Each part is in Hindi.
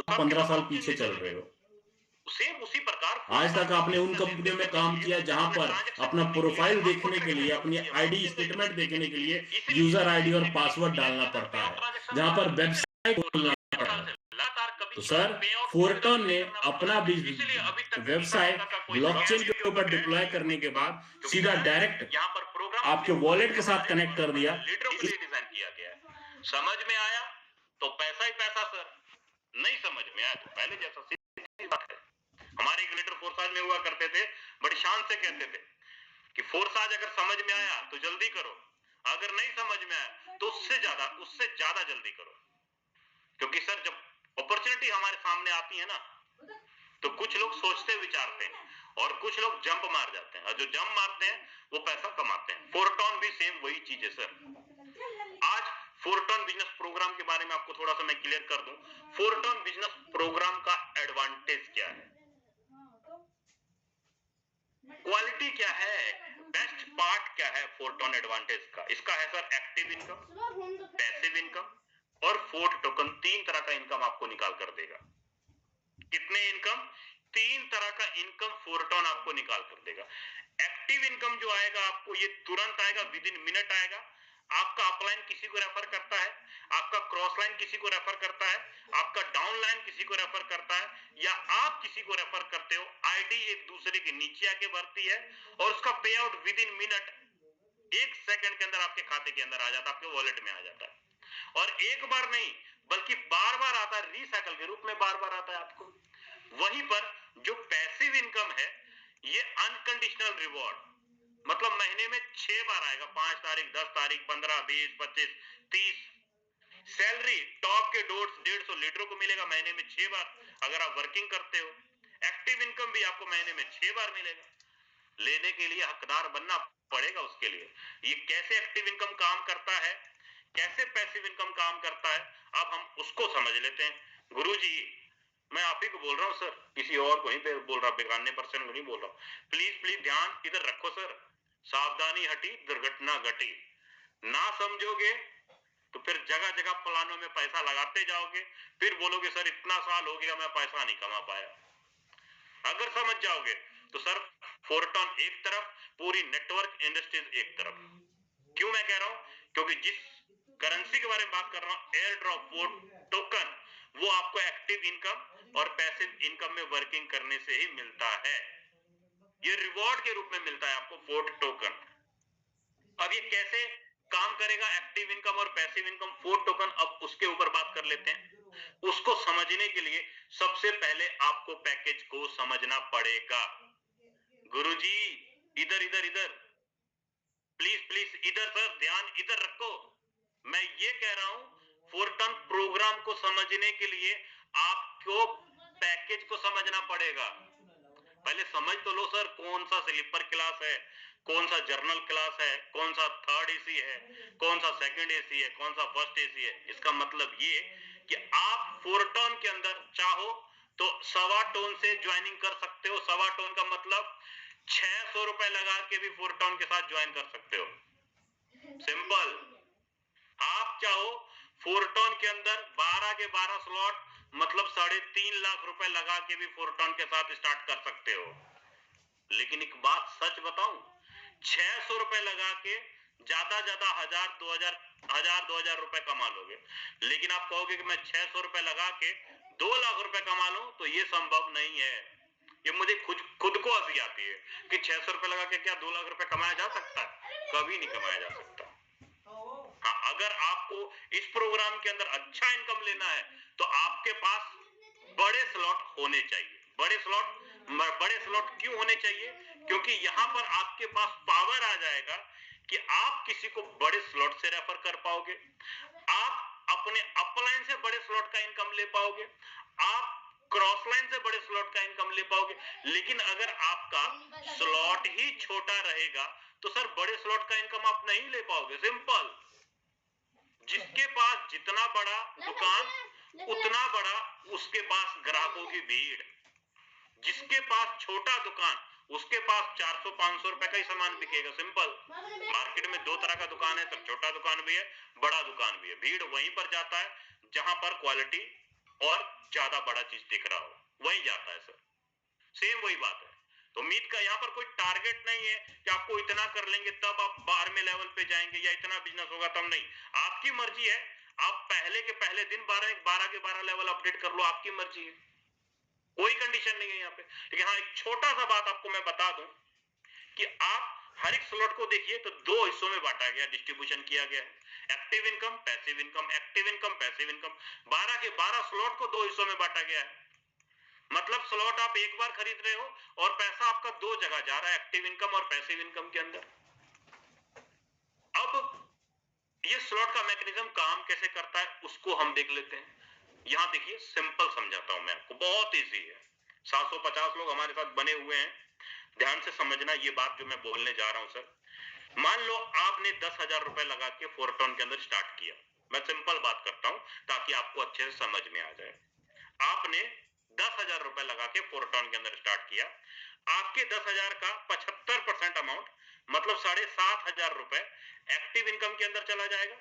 तो 15 साल पीछे चल रहे हो। सेम उसी प्रकार आज तक आपने उन कंपनियों में काम किया जहां पर अपना प्रोफाइल देखने के लिए, अपनी आईडी स्टेटमेंट देखने के लिए यूजर आईडी और पासवर्ड डालना पड़ता है, जहां पर वेबसाइट खोलना पड़ता है। तो सर, फोरटॉन ने अपना वेबसाइट ब्लॉकचेन के ऊपर डिप्लॉय करने के बाद सीधा डायरेक्ट यहाँ पर प्रोग्राम आपके वॉलेट के साथ कनेक्ट कर दिया। डिजाइन किया गया है। समझ में आया तो पैसा ही पैसा सर, नहीं समझ में आया तो पहले जैसा सीधी बात है। हमारे एक लीडर फोर्साज में हुआ करते थे, बड़ी शान से कहते थे कि फोर्साज अगर समझ में आया तो जल्दी करो, अगर नहीं समझ में आया तो उससे ज्यादा जल्दी करो। क्योंकि सर जब अपॉर्चुनिटी हमारे सामने आती है ना, तो कुछ लोग सोचते विचारते हैं और कुछ लोग जंप मार जाते हैं, और जो जंप मारते हैं वो पैसा कमाते हैं। फोरटॉन भी सेम वही चीज है सर। आज फोरटॉन बिजनेस प्रोग्राम के बारे में आपको थोड़ा सा मैं क्लियर कर दूं। फोरटॉन बिजनेस प्रोग्राम का एडवांटेज क्या है, क्वालिटी क्या है, बेस्ट पार्ट क्या है फोरटॉन एडवांटेज का? इसका है sir active income, passive income और फोर्ट टोकन। 3 तरह का इनकम आपको निकाल कर देगा। कितने इनकम? 3 तरह का इनकम फोरटॉन आपको निकाल कर देगा। एक्टिव इनकम जो आएगा आपको, ये तुरंत आएगा, विद इन मिनट आएगा। आपका अपलाइन किसी को रेफर करता है, आपका क्रॉस लाइन किसी को रेफर करता है, आपका डाउन लाइन किसी को रेफर करता है, या आप किसी को रेफर करते हो, आईडी एक दूसरे के नीचे आके बढ़ती है और उसका पे out with in minute, 1 second के अंदर आपके खाते के अंदर आ जाता है, आपके वॉलेट में आ जाता है। और एक बार नहीं बल्कि बार बार आता है, रिसाइकल के रूप में बार बार आता है आपको। वहीं पर जो पैसिव इनकम है, ये अनकंडीशनल रिवॉर्ड, मतलब महीने में 6 बार आएगा, 5 तारीख, 10 तारीख, 15, 20, 25, 30। सैलरी टॉप के 150 लीडरों को मिलेगा महीने में 6 बार, अगर आप वर्किंग करते हो। एक्टिव इनकम भी आपको महीने में 6 बार मिलेगा। लेने के लिए हकदार बनना पड़ेगा उसके लिए। ये कैसे एक्टिव इनकम काम करता है, कैसे पैसिव इनकम काम करता है, अब हम उसको समझ लेते हैं। गुरुजी, मैं आप ही को बोल रहा हूं सर, किसी और को नहीं बोल रहा, बेगाने पर्सन को नहीं बोल रहा। प्लीज प्लीज ध्यान इधर रखो सर। सावधानी हटी दुर्घटना घटी। ना समझोगे तो फिर जगह जगह प्लानों में पैसा लगाते जाओगे, फिर बोलोगे सर इतना साल हो गया मैं पैसा नहीं कमा पाया। अगर समझ जाओगे तो सर फोरटॉन एक तरफ, पूरी नेटवर्क इंडस्ट्रीज एक तरफ। क्यों मैं कह रहा हूं? क्योंकि जिस करेंसी के बारे में बात कर रहा हूं, एयर ड्रॉप टोकन, वो आपको एक्टिव इनकम और पैसिव इनकम में वर्किंग करने से ही मिलता है। ये रिवॉर्ड के रूप में मिलता है आपको फोर्ट टोकन। अब ये कैसे काम करेगा एक्टिव इनकम और पैसिव इनकम, फोर्ट टोकन, अब उसके ऊपर बात कर लेते हैं। उसको समझने के लिए सबसे पहले आपको पैकेज को समझना पड़ेगा। गुरुजी इधर इधर इधर, प्लीज प्लीज इधर सर, ध्यान इधर रखो। मैं ये कह रहा हूं, फोरटॉन प्रोग्राम को समझने के लिए आपको पैकेज को समझना पड़ेगा। पहले समझ तो लो सर, कौन सा स्लीपर क्लास है, कौन सा जर्नल क्लास है, कौन सा थर्ड एसी है, कौन सा सेकंड एसी है, कौन सा फर्स्ट एसी है। इसका मतलब ये कि आप फोरटॉन के अंदर चाहो तो 1.25 टोन से ज्वाइनिंग कर सकते हो। 1.25 टोन का मतलब 600 रुपए लगा के भी फोरटॉन के साथ ज्वाइन कर सकते हो। सिंपल। आप चाहो फोरटॉन के अंदर 12 के 12 स्लॉट, मतलब 3.5 लाख रुपए लगा के भी फोरटॉन के साथ स्टार्ट कर सकते हो। लेकिन एक बात सच बताऊं, 600 रुपए लगा के ज्यादा 1000 रुपए कमा लोगे। लेकिन आप कहोगे कि मैं 600 रुपए लगा के 2 लाख रुपए कमा लूं, तो ये संभव नहीं है। ये मुझे खुद को हंसी आती है कि 600 रुपए लगा के क्या 2 लाख रुपए कमाया जा सकता है? कभी नहीं कमाया जा सकता। हाँ, अगर आपको इस प्रोग्राम के अंदर अच्छा इनकम लेना है तो आपके पास बड़े स्लॉट होने चाहिए। बड़े स्लॉट क्यों होने चाहिए? क्योंकि यहां पर आपके पास पावर आ जाएगा कि आप किसी को बड़े स्लॉट से रेफर कर पाओगे, आप अपने अपलाइन से बड़े स्लॉट का इनकम ले पाओगे, आप क्रॉस लाइन से बड़े स्लॉट का इनकम ले पाओगे। लेकिन अगर आपका स्लॉट ही छोटा रहेगा तो सर बड़े स्लॉट का इनकम आप नहीं ले पाओगे। सिंपल। जिसके पास जितना बड़ा दुकान उतना बड़ा उसके पास ग्राहकों की भीड़। जिसके पास छोटा दुकान उसके पास 400-500 रुपए का ही सामान बिकेगा। सिंपल। मार्केट में 2 तरह का दुकान है सर, छोटा दुकान भी है, बड़ा दुकान भी है। भीड़ वहीं पर जाता है जहां पर क्वालिटी और ज्यादा बड़ा चीज दिख रहा हो, वही जाता है सर। सेम वही बात है। तो उम्मीद का यहाँ पर कोई टारगेट नहीं है कि आपको इतना कर लेंगे तब आप 12वें लेवल पे जाएंगे या इतना बिजनेस होगा तब, नहीं। आपकी मर्जी है, आप पहले के पहले दिन 12 के 12 लेवल अपडेट कर लो, आपकी मर्जी है, कोई कंडीशन नहीं है यहाँ पे। लेकिन हाँ, एक छोटा सा बात आपको मैं बता दूं कि आप हर एक स्लॉट को देखिए तो 2 हिस्सों में बांटा गया, डिस्ट्रीब्यूशन किया गया है। Active income, passive income, active income, passive income. 12 के 12 स्लॉट को 2 हिस्सों में बांटा गया है। मतलब स्लॉट आप एक बार खरीद रहे हो और पैसा आपका 2 जगह जा रहा है, एक्टिव इनकम और पैसिव इनकम के अंदर। अब ये स्लॉट का मैकेनिज्म काम कैसे करता है उसको हम देख लेते हैं। यहां देखिए, सिंपल समझाता हूं मैं आपको, बहुत इजी है। 750 लोग हमारे साथ बने हुए हैं, ध्यान से समझना ये बात जो मैं बोलने जा रहा हूं सर। मान लो आपने 10,000 रुपए लगा के फोरटोन के अंदर स्टार्ट किया। मैं सिंपल बात करता हूं ताकि आपको अच्छे से समझ में आ जाए। आपने 10,000 रुपए लगा के फोरटोन के अंदर स्टार्ट किया। आपके 10,000 का 75% अमाउंट मतलब 7,500 रुपए एक्टिव इनकम के अंदर चला जाएगा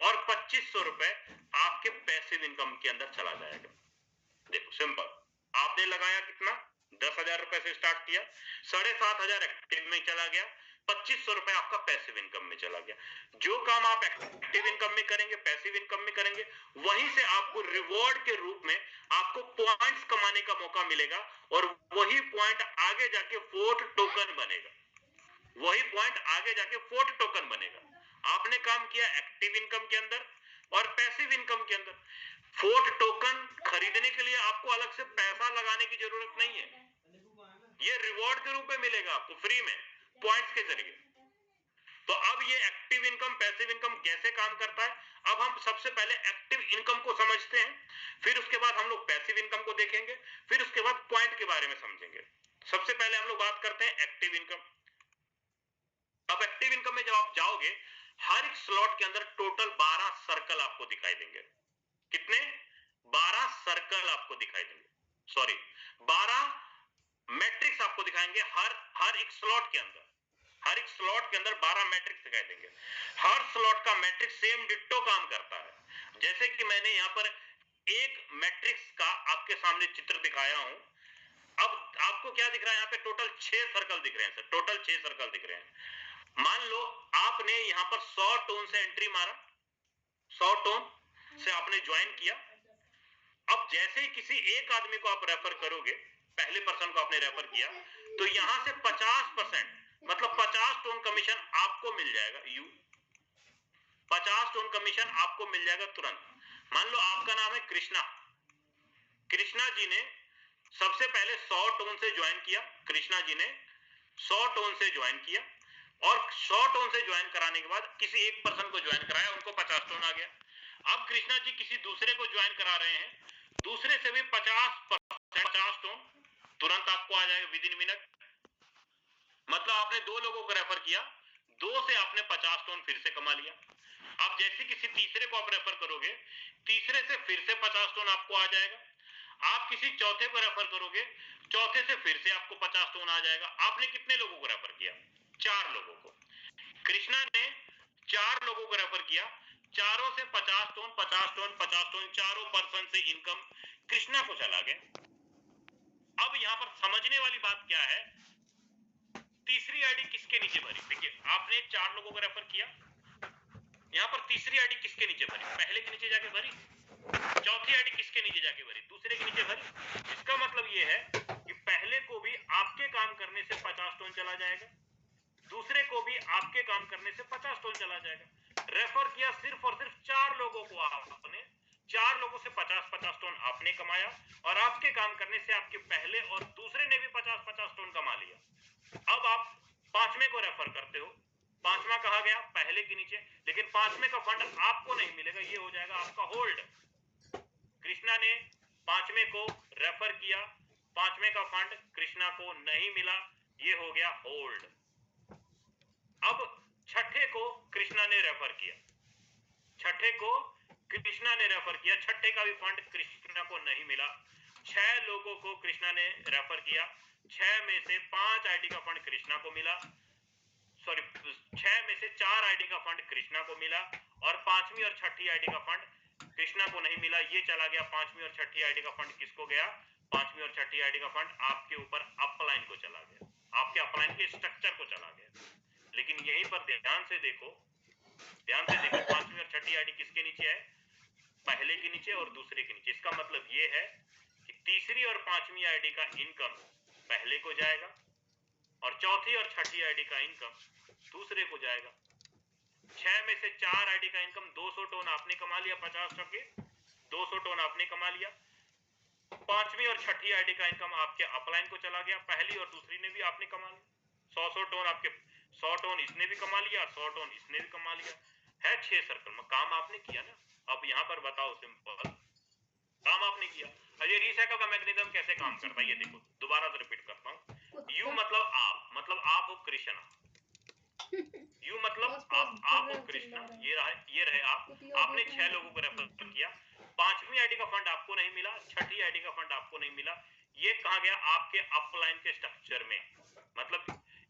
और 2,500 रुपए आपके पैसिव इनकम के अंदर चला जाएगा। देखो सिंपल, आपने लगाया कितना, 10,000 रुपए से स्टार्ट किया, 7,500 एक्टिव में चला गया, 2,500 रुपए आपका पैसिव इनकम में चला गया। जो काम आप एक्टिव इनकम में करेंगे, पैसिव इनकम में करेंगे, वहीं से आपको रिवॉर्ड के रूप में आपको पॉइंट्स कमाने का मौका मिलेगा और वही पॉइंट आगे जाके फोर्ट टोकन बनेगा। वही पॉइंट आगे जाके फोर्ट टोकन बनेगा। आपने काम किया एक्टिव इनकम के अंदर और पैसिव इनकम के अंदर। फोर्ट टोकन खरीदने के लिए आपको अलग से पैसा लगाने की जरूरत नहीं है, ये रिवॉर्ड के रूप में मिलेगा आपको फ्री में, पॉइंट्स के जरिए। तो अब ये एक्टिव इनकम, पैसिव इनकम कैसे काम करता है, अब हम सबसे पहले एक्टिव इनकम को समझते हैं, फिर उसके बाद हम लोग पैसिव इनकम को देखेंगे, फिर उसके बाद पॉइंट के बारे में समझेंगे। सबसे पहले हम लोग बात करते हैं एक्टिव इनकम। अब एक्टिव इनकम में जब आप जाओगे, हर एक स्लॉट के अंदर टोटल 12 सर्कल आपको दिखाई देंगे। कितने? 12 सर्कल आपको दिखाई देंगे, सॉरी 12 मैट्रिक्स आपको दिखाएंगे हर एक स्लॉट के अंदर। हर एक स्लॉट के अंदर 12 मैट्रिक्स दिखाई देंगे। हर स्लॉट का मैट्रिक्स सेम डिट्टो काम करता है। जैसे कि मैंने यहाँ पर एक मैट्रिक्स का आपके सामने चित्र दिखाया हूं। अब आपको क्या दिख रहा है, यहाँ पे टोटल 6 सर्कल दिख रहे हैं सर, टोटल 6 सर्कल दिख रहे हैं। मान लो आपने यहाँ पर 100 टोन से एंट्री मारा, 100 टोन से आपने ज्वाइन किया। अब जैसे ही किसी एक आदमी को आप रेफर करोगे, पहले पर्सन को आपने रेफर किया, तो यहां से 50% मतलब 50 टोन कमीशन आपको मिल जाएगा। 50 टोन कमीशन आपको मिल जाएगा तुरंत। मान लो आपका नाम है कृष्णा। कृष्णा जी ने सबसे पहले 100 टोन से ज्वाइन किया। कृष्णा जी ने 100 टोन से ज्वाइन किया और 100 टोन से ज्वाइन कराने के बाद किसी एक पर्सन को ज्वाइन कराया, उनको 50 टोन आ गया। अब कृष्णा जी किसी दूसरे को ज्वाइन करा रहे हैं, दूसरे से भी 50 टोन तुरंत आपको आ जाएगा विद इन मिनट। मतलब आपने 2 लोगों को रेफर किया, 2 से आपने 50 टोन फिर से कमा लिया। अब जैसे किसी तीसरे को आप रेफर करोगे, तीसरे से फिर से 50 टोन आपको आ जाएगा। आप किसी चौथे को रेफर करोगे, चौथे से फिर से आपको 50 टोन आ जाएगा। आपने कितने लोगों को रेफर किया? 4 लोगों को। कृष्णा ने 4 लोगों को रेफर किया, चारों से 50 टोन 50 टोन 50 टोन, चारों पर्सन से इनकम कृष्णा को चला गया। अब यहाँ पर समझने वाली बात क्या है, तीसरी आईडी किसके नीचे भरी? देखिए, आपने 4 लोगों को रेफर किया, यहाँ पर तीसरी आईडी किसके नीचे भरी? पहले के नीचे जाके भरी। चौथी आईडी किसके नीचे जाके भरी? दूसरे के नीचे भरी। इसका मतलब ये है कि पहले को भी आपके काम करने से 50 टोन चला जाएगा, दूसरे को भी आपके काम करने से 50 टोन चला जाएगा। रेफर किया सिर्फ और सिर्फ 4 लोगों को आपने, 4 लोगों से 50-50 टोन आपने कमाया और आपके काम करने से आपके पहले और दूसरे ने भी 50-50 टोन कमा लिया। अब आप पांचवें को रेफर करते हो, पांचवा कहा गया पहले के नीचे, लेकिन पांचवें का फंड आपको नहीं मिलेगा, ये हो जाएगा आपका होल्ड। कृष्णा ने पांचवें को रेफर किया, पांचवें का फंड कृष्णा को नहीं मिला, ये हो गया होल्ड। अब छठे को कृष्णा ने रेफर किया, छठे को कृष्णा ने रेफर किया, छठे का भी फंड कृष्णा को नहीं मिला। 6 लोगों को कृष्णा ने रेफर किया, 6 में से 5 आईडी का फंड कृष्णा को मिला, सॉरी 6 में से 4 आईडी का फंड कृष्णा को मिला और 5वीं और 6ठी आईडी का फंड कृष्णा को नहीं मिला, ये चला गया 5वीं और 6ठी आईडी का फंड। किसको गया? 5वीं और 6ठी आईडी का फंड आपके ऊपर अपलाइन को चला गया, आपके अपलाइन के स्ट्रक्चर को चला गया। लेकिन यहीं पर ध्यान से देखो 5वीं और 6ठी आईडी किसके नीचे है? पहले के नीचे और दूसरे के नीचे। इसका मतलब ये है कि तीसरी और 5वीं आईडी का इनकम पहले को जाएगा और चौथी और 6ठी आईडी का इनकम दूसरे को जाएगा। 6 में से 4 आईडी का इनकम 200 टन आपने कमा लिया, 50 टके 200 टन आपने कमा लिया। 5वीं और 6ठी आईडी का इनकम आपके अपलाइन को चला गया, पहली और दूसरी ने भी आपने कमा लिया। 100 टन आपके 100 टन इसने भी कमा लिया, 100 टन इसने भी कमा लिया। है 6 सर्कल में काम आपने किया ना। अब यहाँ पर बताओ, सिंपल काम आपने किया। अब ये रीसाइकिल का मैकेनिज्म कैसे काम करता है ये देखो, दोबारा से रिपीट करता हूँ। यू मतलब आप हो कृष्णा, यू मतलब आप हो कृष्णा, ये रहे आप। आपने 6 लोगों को रेफर किया, 5वीं आईडी का फंड आपको नहीं मिला, 6ठी आईडी का फंड आपको नहीं मिला। ये कहाँ गया? आपके अपलाइन के स्ट्रक्चर में। मतलब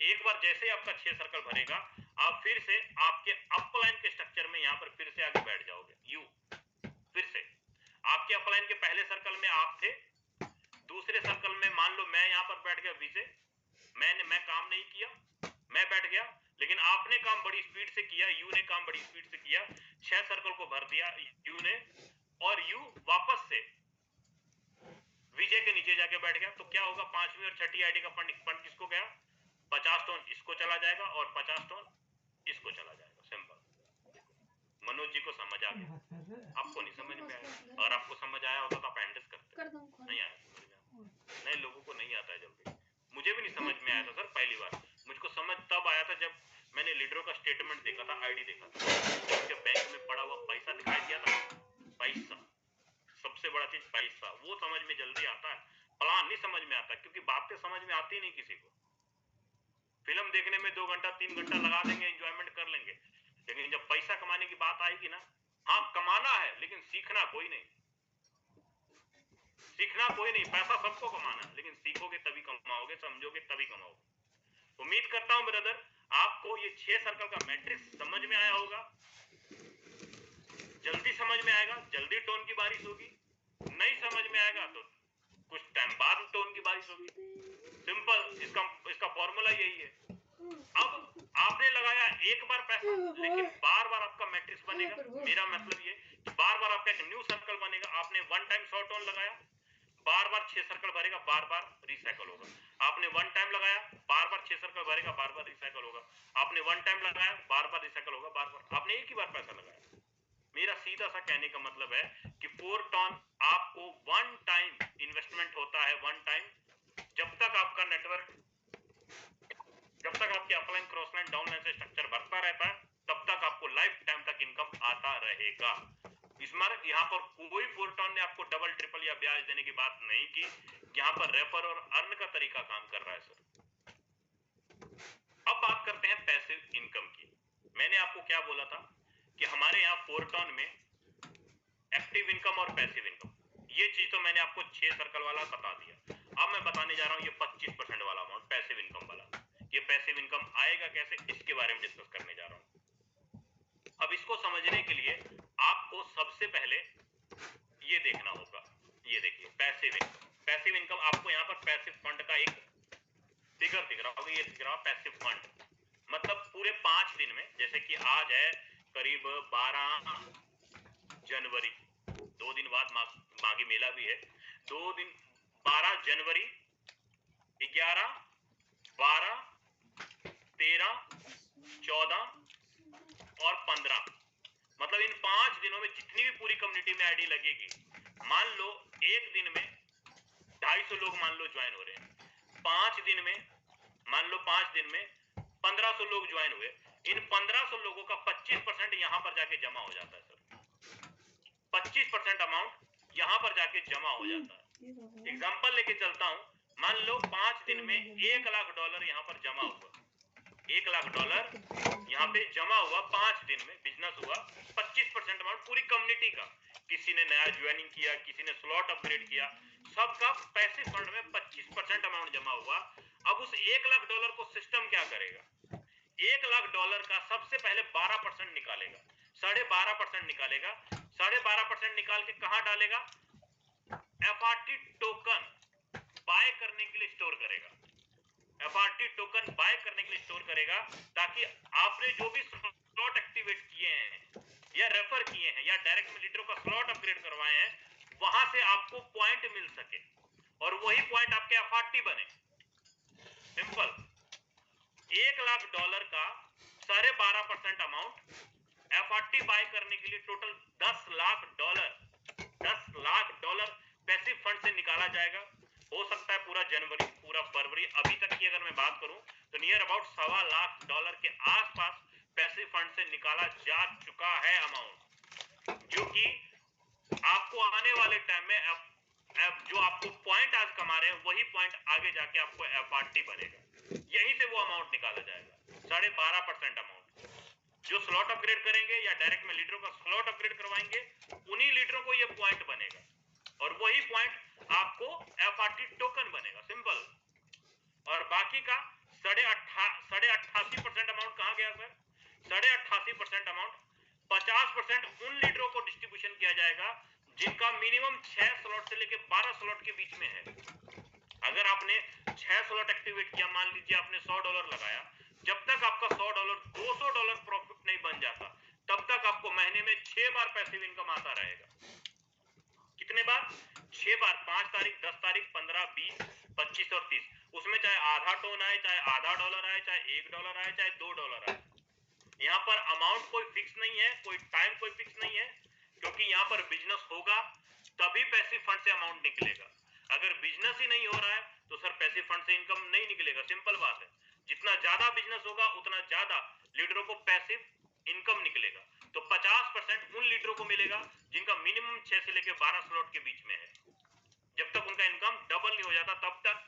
एक बार जैसे आपका 6 सर्कल भरेगा, आप फिर से आपके अपलाइन के स्ट्रक्चर में यहाँ पर फिर से आगे बैठ जाओगे। यू फिर से आपके अपलाइन के पहले सर्कल में आप थे, दूसरे सर्कल में मान लो मैं यहाँ पर बैठ गया विजय, मैं काम नहीं किया, मैं बैठ गया, लेकिन आपने काम बड़ी स्पीड से किया, यू ने काम बड़ी स्पीड से किया, 6 सर्कल को भर दिया यू ने, और यू वापस से विजय के नीचे जाके बैठ गया। तो क्या होगा? 5वीं और 6ठी आईडी का फंड किसको गया? 50 टन इसको चला जाएगा और 50 टन इसको चला जाएगा। सिंपल। मनोज जी को समझ आ गया, आपको नहीं समझ में आया। अगर आपको समझ आया होता तो आप हैंडल्स करते, नहीं आया, नए लोगों को नहीं आता है जल्दी। मुझे भी नहीं समझ में आया था सर पहली बार। मुझको समझ तब आया था जब मैंने लीडरों का स्टेटमेंट देखा था, आईडी देखा था, उसके बैंक में पड़ा हुआ पैसा दिखाई दिया था। पैसा सबसे बड़ा चीज, पैसा, वो समझ में जल्दी आता है, प्लान नहीं समझ में आता, क्योंकि बातें समझ में आती नहीं किसी को। फिल्म देखने में 2 घंटा 3 घंटा लगा देंगे, एंजॉयमेंट कर लेंगे, लेकिन जब पैसा कमाने की बात आएगी ना, हाँ कमाना है लेकिन सीखना कोई नहीं, सीखना कोई नहीं। पैसा सबको कमाना, लेकिन सीखोगे तभी कमाओगे, समझोगे तभी कमाओगे। उम्मीद करता हूं ब्रदर आपको ये 6 सर्कल का मैट्रिक्स समझ में आया होगा, जल्दी समझ में आएगा, जल्दी टोन की बारिश होगी। नहीं समझ में आएगा तो कुछ टाइम बाद टोन की बारिश होगी। सिंपल, इसका फॉर्मूला यही है। अब आपने लगाया एक बार पैसा, लेकिन बार बार आपका मैट्रिक्स बनेगा। मेरा मतलब ये कि बार बार आपका एक न्यू सर्कल बनेगा। आपने वन टाइम 100 टन लगाया, बार बार 6 सर्कल भरेगा, बार बार रिसाइकल होगा। आपने वन टाइम लगाया, बार बार 6 सर्कल भरेगा, बार बार रिसाइकल होगा। आपने वन टाइम लगाया, बार बार रिसाइकल होगा, बार बार। आपने एक ही बार पैसा लगाया। मेरा सीधा सा कहने का मतलब है कि 4 टन आपको वन टाइम इन्वेस्टमेंट होता है, वन टाइम। जब तक आपका नेटवर्क, जब तक आपके अपलाइन क्रॉसलाइन डाउनलाइन से स्ट्रक्चर बढ़ता रहता है, तब तक आपको लाइफ टाइम तक इनकम आता रहेगा। स्मारक, यहाँ पर कोई 4 टन ने आपको डबल ट्रिपल या ब्याज देने की बात नहीं की। यहाँ पर रेफर और अर्न का तरीका काम कर रहा है सर। अब बात करते हैं पैसिव इनकम की। मैंने आपको क्या बोला था कि हमारे यहाँ 4 टन में एक्टिव इनकम और पैसिव इनकम, ये चीज तो मैंने आपको 6 सर्कल वाला बता दिया। अब मैं बताने जा रहा हूँ ये 25% वाला अमाउंट, पैसिव इनकम वाला। ये पैसिव इनकम आएगा कैसे, इसके बारे में डिस्कस करने जा रहा हूँ। अब इसको समझने के लिए आपको सबसे पहले ये देखना होगा। ये देखिए पैसिव इनकम। पैसिव इनकम आपको यहाँ पर पैसिव फंड का एक फिगर दिख रहा होगा, ये दिख रहा है पैसिव फंड। मतलब पूरे 5 दिन में, जैसे कि आज है करीब 12 जनवरी, 2 दिन बाद माघी मेला भी है। 2 दिन, 12 जनवरी, 11, 12, 13, 14 और 15, मतलब इन 5 दिनों में जितनी भी पूरी कम्युनिटी में आईडी लगेगी, मान लो एक दिन में 250 लोग मान लो ज्वाइन हो रहे हैं, 5 दिन में मान लो 5 दिन में 1500 लोग ज्वाइन हुए। इन 1500 लोगों का 25% यहां पर जाके जमा हो जाता है सर। 25% अमाउंट यहां पर जाके जमा हो जाता है। एग्जांपल लेके चलता हूं, मान लो 5 दिन में $1 लाख यहां पर जमा हुआ। $1 लाख यहाँ पे जमा हुआ 5 दिन में, बिजनेस हुआ। 25% अमाउंट पूरी कम्युनिटी का, किसी ने नया ज्वाइनिंग किया, किसी ने स्लॉट अपग्रेड किया, सबका पैसे फंड में 25% अमाउंट जमा हुआ। अब उस $1 लाख को सिस्टम क्या करेगा, $1 लाख का सबसे पहले 12% निकालेगा। 12.5% निकालेगा। 12.5% निकाल के कहां डालेगा? एफआरटी टोकन बाय करने के लिए स्टोर करेगा। एफआरटी टोकन बाय करने के लिए स्टोर करेगा ताकि आपने जो भी स्लॉट एक्टिवेट किए हैं या रेफर किए हैं या डायरेक्ट में लीडरों का स्लॉट अपग्रेड करवाए हैं, वहां से आपको पॉइंट मिल सके और वही पॉइंट आपके एफआरटी बने। सिंपल। $1,00,000 का 12.5% अमाउंट एफआरटी बाय करने के लिए टोटल $10,00,000 पैसिव फंड से निकाला जाएगा। हो सकता है पूरा जनवरी, पूरा फरवरी, अभी तक की अगर मैं बात करूं तो नियर अबाउट $1,25,00,000 के आसपास पैसिव फंड से निकाला जा चुका है अमाउंट, जो कि आपको आने वाले टाइम में जो आपको पॉइंट आज कमा रहे हैं वही पॉइंट आगे जाके आपको एफआरटी बनेगा। यहीं से वो अमाउंट निकाला जाएगा, 12.5% अमाउंट। जो स्लॉट अपग्रेड करेंगे या डायरेक्ट में लीडरों का स्लॉट अपग्रेड करवाएंगे, उन्हीं लीडरों को ये पॉइंट बनेगा और वही पॉइंट आपको एफआरटी टोकन बनेगा। सिंपल। और बाकी का 88% अमाउंट कहां गया सर? 88% अमाउंट 50% उन लीडरों को डिस्ट्रीब्यूशन किया जाएगा जिनका मिनिमम 6 स्लॉट से लेकर 12 स्लॉट के बीच में है। अगर आपने 6 स्लॉट एक्टिवेट किया, मान लीजिए आपने $100 लगाया, जब तक आपका $100 $200 प्रॉफिट नहीं बन जाता तब तक आपको महीने में 6 बार पैसिव इनकम आता रहेगा। कितने बार? 6 बार। 5 तारीख, 10 तारीख, 15, 20, 25 और 30। उसमें चाहे आधा टोन आए, चाहे आधा डॉलर आए, चाहे $1 आए, चाहे $2 आए। यहाँ पर अमाउंट कोई फिक्स नहीं है, कोई टाइम कोई फिक्स नहीं है, क्योंकि यहाँ पर बिजनेस होगा तभी पैसिव फंड से अमाउंट निकलेगा। अगर बिजनेस ही नहीं हो रहा है तो सर पैसिव फंड से इनकम नहीं निकलेगा। सिंपल बात है। जितना ज्यादा बिजनेस होगा उतना ज्यादा लीडरों को पैसिव इनकम निकलेगा। तो 50% उन लीडरों को मिलेगा जिनका मिनिमम 6 से लेकर 12 स्लॉट के बीच में है। जब तक उनका इनकम डबल नहीं हो जाता तब तक,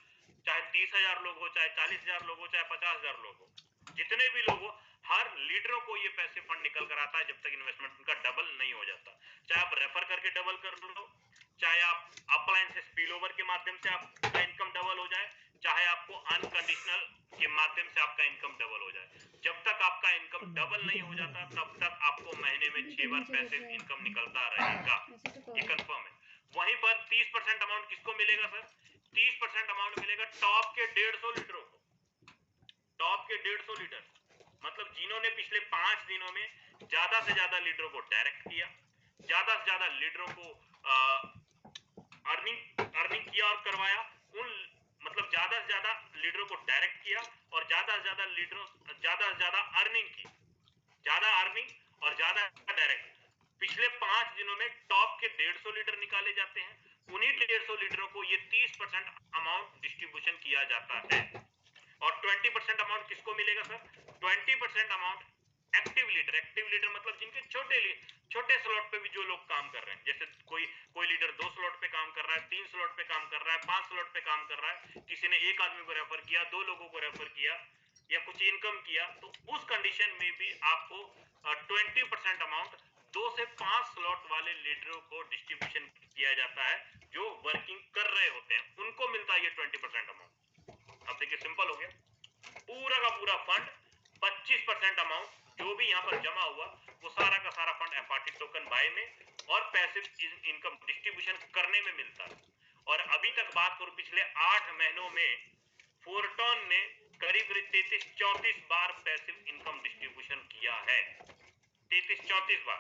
चाहे 30,000 लोग हो, चाहे 40,000 लोग हो, चाहे 50,000 लोग हो, जितने भी लोग हो, हर लीडरों को ये पैसे फंड निकल कर आता है जब तक इन्वेस्टमेंट उनका डबल नहीं हो जाता। चाहे आप रेफर करके डबल कर लो, चाहे आप अपलाइन से स्पिल ओवर के माध्यम से आपका इनकम डबल हो जाए, चाहे आपको अनकंडीशनल के माध्यम से आपका इनकम डबल हो जाए। जब तक आपका इनकम डबल नहीं हो जाता तब तक आपको महीने में 6 बार पैसिव इनकम निकलता रहेगा। ये कंफर्म है। वहीं पर 30% अमाउंट किसको मिलेगा सर? 30% अमाउंट मिलेगा टॉप के 150 लीडरों को। टॉप के 150 लीडर मतलब जिन्होंने पिछले 5 दिनों में ज्यादा से ज्यादा लीडरों को डायरेक्ट किया, ज्यादा से ज्यादा लीडरों को अर्निंग किया और करवाया, उन मतलब ज्यादा से ज्यादा लीडरों को डायरेक्ट किया और ज्यादा से ज्यादा अर्निंग की, ज्यादा अर्निंग और ज्यादा डायरेक्ट। पिछले 5 दिनों में टॉप के 150 लीडर निकाले जाते हैं, उन्हीं 150 लीडरों को ये 30% अमाउंट डिस्ट्रीब्यूशन किया जाता है। और 20% अमाउंट किसको मिलेगा सर? 20% अमाउंट एक्टिव लीडर मतलब जिनके छोटे स्लॉट पे भी जो लोग काम कर रहे हैं, जैसे कोई लीडर 2 स्लॉट पे काम कर रहा है, 3 स्लॉट पे काम कर रहा है, 5 स्लॉट पे काम कर रहा है, किसी ने एक आदमी को रेफर किया, 2 लोगों को रेफर किया या कुछ इनकम किया, तो उस कंडीशन में भी आपको 20% अमाउंट 2 से 5 स्लॉट वाले लीडरों को डिस्ट्रीब्यूशन किया जाता है जो वर्किंग कर रहे होते हैं, उनको मिलता है ये 20% अमाउंट। अब देखिए सिंपल हो गया। पूरा का पूरा फंड 25% अमाउंट जो भी यहाँ पर जमा हुआ वो सारा का सारा फंड एफआरटी टोकन बाय में और पैसिव इनकम डिस्ट्रीब्यूशन करने में मिलता है। और अभी तक बात करूं पिछले 8 महीनों में फोरटॉन ने करीब 33-34 बार पैसिव इनकम डिस्ट्रीब्यूशन किया है। 33-34 बार।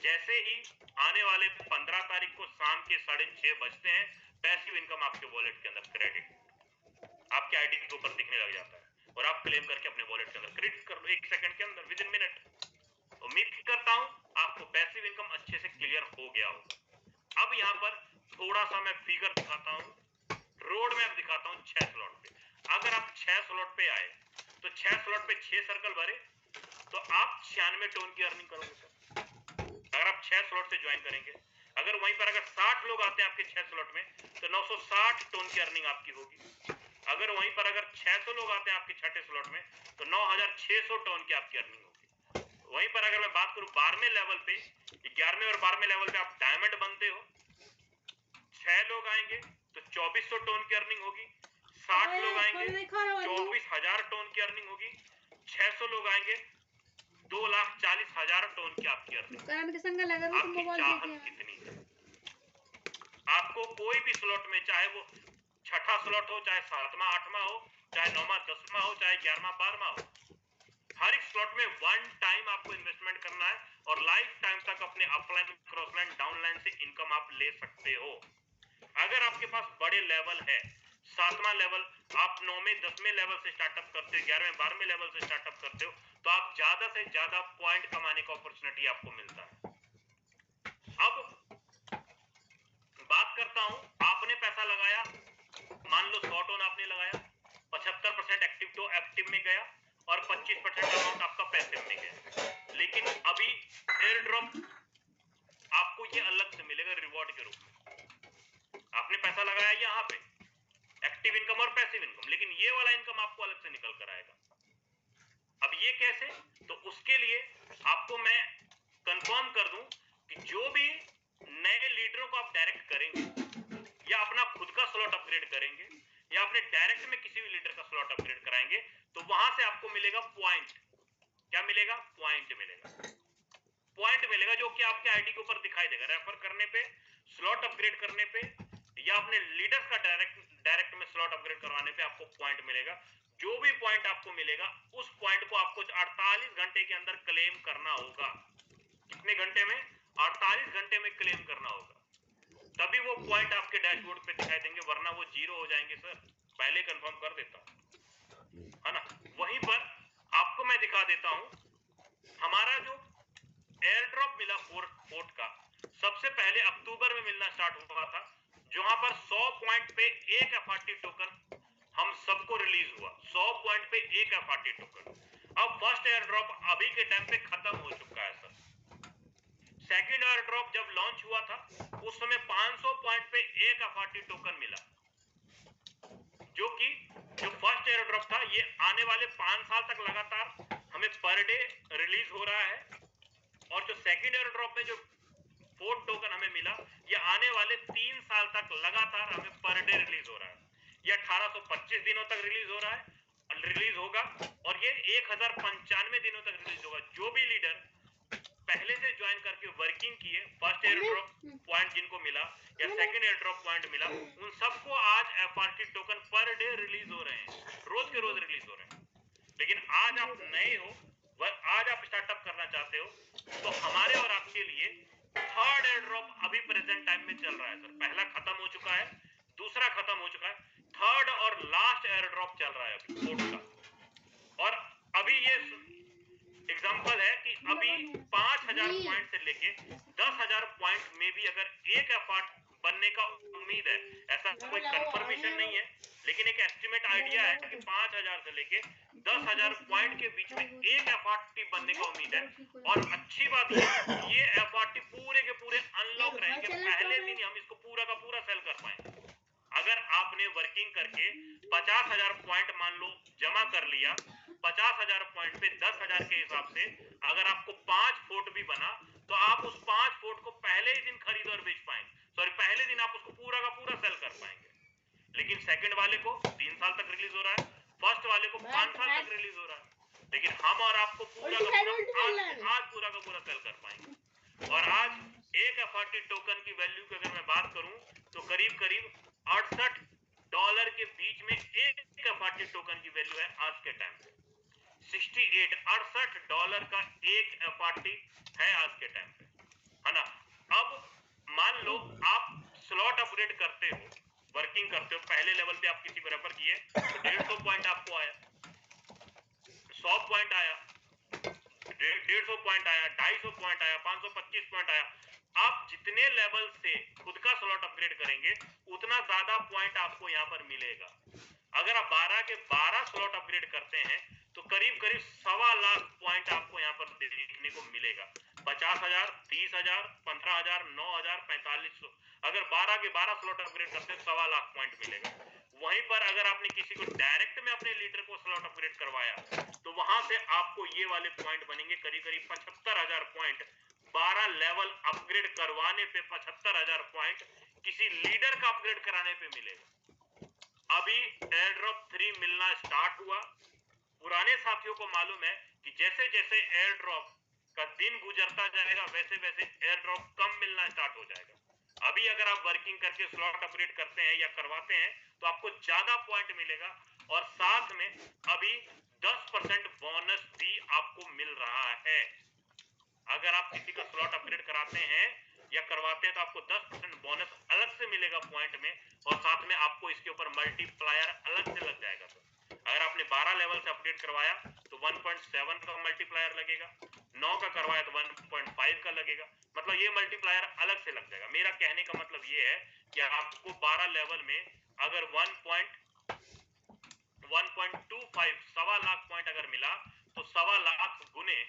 जैसे ही आने वाले 15 तारीख को शाम के 6:30 बजते हैं, पैसिव इनकम आपके वॉलेट के अंदर क्रेडिट आपके आईडी के ऊपर दिखने लग जाता है और आप क्लेम करके अपने वॉलेट के अंदर क्रेडिट कर लो 1 सेकंड के अंदर, विद इन मिनट। उम्मीद करता हूं आपको पैसिव इनकम अच्छे से क्लियर हो गया होगा। अब यहाँ पर थोड़ा सा मैं फिगर दिखाता हूँ, रोड मैप दिखाता हूँ 6 स्लॉट पे। अगर आप 6 स्लॉट पे आए तो 6 स्लॉट पे 6 सर्कल भरे तो आप 96 टोन की अर्निंग करोगे सर। अगर आप 6 स्लॉट से ज्वाइन करेंगे, अगर वहीं पर अगर 60 लोग आते हैं आपके 6 स्लॉट में तो 960 टोन की अर्निंग आपकी होगी। अगर वहीं पर अगर 600 लोग आते हैं आपके छठे स्लॉट में तो 9600 टोन की आपकी अर्निंग होगी। वहीं पर अगर मैं बात करूं 12वें लेवल पे, 11वें और 12वें लेवल पे आप डायमंड बनते हो, 6 लोग आएंगे तो 2400 टोन की अर्निंग होगी। 60 लोग आएंगे 24,000 टोन की अर्निंग होगी। 600 लोग आएंगे 2,40,000 टोन की आपकी अर्निंग, आपकी चाहत कितनी है। आपको कोई भी स्लॉट में, चाहे वो छठा स्लॉट हो, चाहे 7वां 8वां हो, चाहे 9वां 10वां हो, चाहे 11वां 12वां हो, हर एक स्लॉट में वन टाइम आपको इन्वेस्टमेंट करना है और लाइफ टाइम तक अपने अपलाइन, क्रॉसलाइन, डाउनलाइन से इनकम आप ले सकते हो। अगर आपके पास बड़े लेवल है, 7वां लेवल, आप 9वें 10वें लेवल से स्टार्टअप करते हो, 11वें 12वें लेवल से स्टार्टअप करते हो, तो आप ज्यादा से ज्यादा पॉइंट कमाने का अपॉर्चुनिटी आपको मिलता है। अब बात करता हूं, आपने पैसा लगाया, मान लो 100 टोन आपने लगाया, 75% एक्टिव में गया और 25% अमाउंट आपका पैसिव में गया। लेकिन अभी एयर ड्रॉप आपको ये अलग से मिलेगा रिवॉर्ड के रूप में। आपने पैसा लगाया यहाँ पे, एक्टिव इनकम और पैसिव इनकम, लेकिन ये वाला इनकम आपको अलग से निकल कर आएगा। अब ये कैसे? तो उसके लिए आपको मैं कंफर्म कर दूं कि जो भी नए लीडरों को आप डायरेक्ट करेंगे या अपना खुद का स्लॉट अपग्रेड करेंगे या अपने डायरेक्ट में किसी भी लीडर का स्लॉट अपग्रेड कराएंगे, तो वहां से आपको मिलेगा पॉइंट। क्या मिलेगा? पॉइंट मिलेगा। पॉइंट मिलेगा जो कि आपके आईडी के ऊपर दिखाई देगा। रेफर करने पे, स्लॉट अपग्रेड करने पे या अपने लीडर्स का डायरेक्ट में स्लॉट अपग्रेड करवाने पे आपको पॉइंट मिलेगा। जो भी पॉइंट आपको मिलेगा, उस पॉइंट को आपको 48 घंटे के अंदर क्लेम करना होगा। कितने घंटे में? 48 घंटे में क्लेम करना होगा, तभी वो पॉइंट आपके डैशबोर्ड पे दिखाई देंगे, वरना वो 0 हो जाएंगे। सर पहले कंफर्म कर देता हूं, है ना। वहीं पर आपको मैं दिखा देता हूं, हमारा जो एयर ड्रॉप मिला फोर्ट का, सबसे पहले अक्टूबर में मिलना स्टार्ट हुआ था, जहां पर 100 पॉइंट पे एक एफआरटी टोकन हम सबको रिलीज हुआ। 100 पॉइंट पे एक एफआरटी टोकन। अब फर्स्ट एयर ड्रॉप अभी के टाइम पे खत्म हो चुका है सर। सेकंड एयर ड्रॉप जब लॉन्च हुआ था, उस समय 500 पॉइंट पे एक एफआरटी टोकन मिला, जो कि जो फर्स्ट एयर ड्रॉप था, ये आने वाले 5 साल तक लगातार हमें पर डे रिलीज हो रहा है। और जो सेकंड एयर ड्रॉप में जो फोर्थ टोकन हमें मिला, ये आने वाले 3 साल तक लगातार हमें पर डे रिलीज हो रहा है। ये 1825 दिनों तक रिलीज हो रहा है, रिलीज होगा, और ये 1095 दिनों तक रिलीज होगा। जो भी लीडर पहले से ज्वाइन करके वर्किंग किए, फर्स्ट एयर ड्रॉप पॉइंट जिनको मिला या सेकंड एयर ड्रॉप पॉइंट मिला, उन सबको आज FRT token per day release हो रहे हैं, रोज के रोज रिलीज हो रहे हैं। लेकिन आज आप नए हो, आज आप स्टार्टअप करना चाहते हो, तो हमारे और आपके लिए थर्ड एयर ड्रॉप अभी प्रेजेंट टाइम में चल रहा है सर। पहला खत्म हो चुका है, दूसरा खत्म हो चुका है, थर्ड और लास्ट एयर ड्रॉप चल रहा है अभी फोर्ट का। और अभी ये एग्जांपल है कि अभी 5000 पॉइंट से लेके 10,000 पॉइंट में भी अगर एक एफआरट बनने का उम्मीद है, ऐसा कोई कंफर्मेशन नहीं है, लेकिन एक एस्टिमेट आइडिया है कि 5000 से लेके 10,000 पॉइंट के बीच में एक एफआरटी बनने का उम्मीद है। और अच्छी बात ये एफआरटी पूरे के पूरे अनलॉक रहेंगे, पहले दिन हम इसको पूरा का पूरा सेल कर पाएंगे। अगर आपने वर्किंग करके 50,000 पॉइंट मान लो जमा कर लिया, 50,000 पॉइंट पे 10,000 के हिसाब से अगर आपको 5 फोर्ट भी बना, तो आप उस 5 फोर्ट को पहले ही दिन खरीद और बेच पाएंगे। सॉरी, पहले दिन आप उसको पूरा का पूरा सेल कर पाएंगे। लेकिन सेकंड वाले को 3 साल तक रिलीज हो रहा है, फर्स्ट वाले को 5 साल तक रिलीज हो रहा है, लेकिन हम और आपको पूरा का पूरा आज पूरा का पूरा सेल कर पाएंगे। और आज एक एफआरटी टोकन की वैल्यू की अगर मैं बात करूं, तो करीब करीब $68 के बीच में एक एफआरटी टोकन की वैल्यू है आज के टाइम पे। $68 का एक एफआरटी है आज के टाइम पे, है ना। अब मान लो आप स्लॉट अपग्रेड करते हो, वर्किंग करते हो, पहले लेवल पे आप किसी को रेफर किए, तो 150 पॉइंट आपको आया, 100 पॉइंट आया, 150 पॉइंट आया, 250 पॉइंट आया, 525 पॉइंट आया। आप जितने लेवल से खुद का स्लॉट अपग्रेड करेंगे, उतना ज्यादा पॉइंट आपको यहाँ पर मिलेगा। अगर आप 12 के 12 स्लॉट अपग्रेड करते हैं, तो करीब करीब 1.25 लाख पॉइंट आपको यहाँ पर देखने को मिलेगा। 50,000, 30,000, 15,000, 9,000, 4500, अगर 12 के 12 स्लॉट अपग्रेड करते हैं, 1.25 लाख पॉइंट मिलेगा। वहीं पर अगर आपने किसी को डायरेक्ट में अपने लीडर को स्लॉट अपग्रेड करवाया, तो वहां से आपको ये वाले पॉइंट बनेंगे, करीब करीब 75,000 पॉइंट। 12 लेवल अपग्रेड करवाने पे 75,000 पॉइंट किसी लीडर का अपग्रेड कराने पे मिलेगा। अभी एयर ड्रॉप 3 मिलना स्टार्ट हुआ। पुराने साथियों को मालूम है कि जैसे जैसे एयर ड्रॉप का दिन गुजरता जाएगा वैसे वैसे एयर ड्रॉप कम मिलना स्टार्ट हो जाएगा। अभी अगर आप वर्किंग करके स्लॉट अपग्रेड करते हैं या करवाते हैं तो आपको ज्यादा पॉइंट मिलेगा और साथ में अभी 10% बोनस भी आपको मिल रहा है। अगर आप किसी का स्लॉट अपग्रेड कराते हैं या करवाते हैं तो आपको 10% बोनस अलग से मिलेगा पॉइंट में और साथ में आपको इसके ऊपर मल्टीप्लायर अलग से लग जाएगा। तो अगर आपने 12 लेवल से अपग्रेड करवाया तो 1.7 का मल्टीप्लायर लगेगा, 9 का करवाया तो 1.5 का लगेगा, मतलब ये मल्टीप्लायर अलग से लग जाएगा। मेरा कहने का मतलब ये है कि आपको 12 लेवल में अगर 1.25 सवा लाख पॉइंट अगर मिला तो सवा लाख गुने